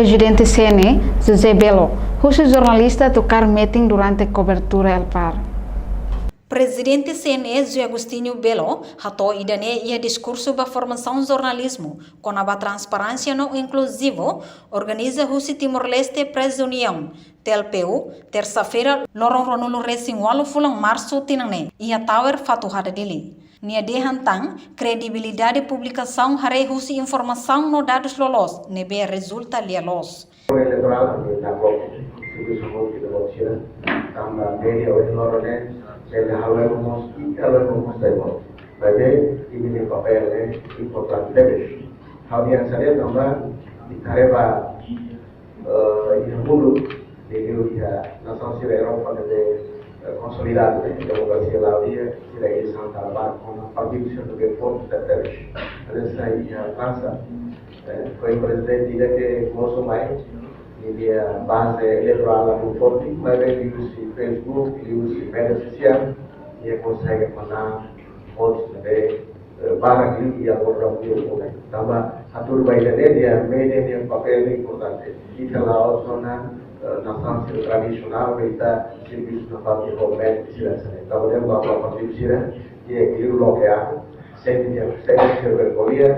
Presidente CNE, José Belo, os jornalistas tocar meeting durante a cobertura El Par. Presidente CNE José Agostinho Belo hatou idane ia discurso ba formação jornalismo com a transparência no inclusivo organiza Husi Timor-Leste Press União TLPU terça-feira lorong ronulu racing walu fulang março tinane ia tower fatuhada dili nia dehantang credibilidade publicação hare Husi informação no dados lolos nebe resulta lielos eleitoral na constituição que demonstra também media hoje se hablaremos y hablaremos de voz. Bagi ini papel importante debes. Hanya saya tambah dikareba yang dulu di Indonesia nasional Eropa de consolidado de democracia lá dia seria Santa Bárbara com partido de forte da debes. Essa aí a França foi presidente que moço mais e a base eleitoral muito forte, mas ele usa Facebook, ele usa mídia social e consegue mandar fotos de barra e agora o YouTube. Também a turma dia mídia tem um papel importante. E lá na nação tradicional está serviço na parte do governo de Chile. Então temos uma parte de Chile que é aquilo bloqueado, sempre vergonha,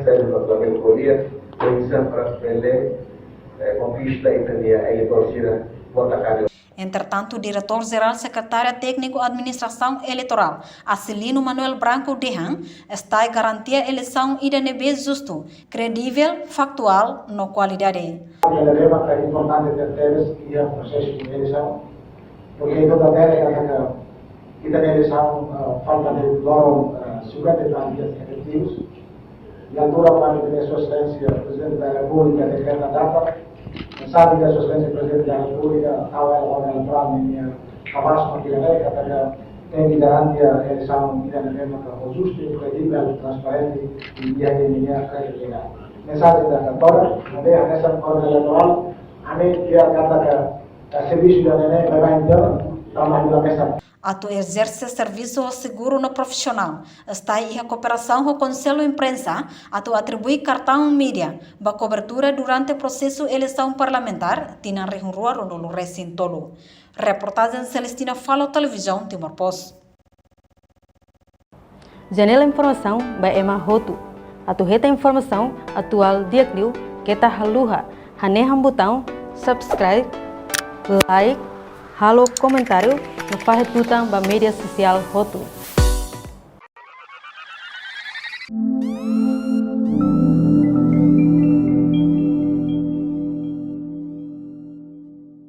tem sempre para conquista eleitoral votação. Entretanto, o diretor-geral secretário técnico administração eleitoral, Acelino Manuel Branco Dehan, está a garantir a eleição IDNB justo, credível, factual, no qualidade. El tema que es importante de ustedes y el proceso de elección, porque todavía kita eleição falta de loro 50 candidatos efetivos e a altura para ter sua excelência Presidente da República de cada data sabe que a sua excelência Presidente da República estava agora entrando em abaixo aqui na lei para tem que garantir a eleição justa, credível, transparente e dia de minha credibilidade. Mensagem da cantora, nessa forma eleitoral, a mim que a kata que serviço da neném vai então também da mesa. Atu exerce serviço seguro no profissional. Está em cooperação com o Conselho Imprensa, atu atribui cartão mídia, ba cobertura durante o processo eleição parlamentar, tina rehunrua ronolo recintolo. Reportagem Celestina Falo Televisão Timor Post. Janela Informação ba Emma Hotu. Atu reta informação atual diakliu kita haluha. Haneham botão subscribe, like, halo comentário no Fahid Tutang ba media sosial Hotu.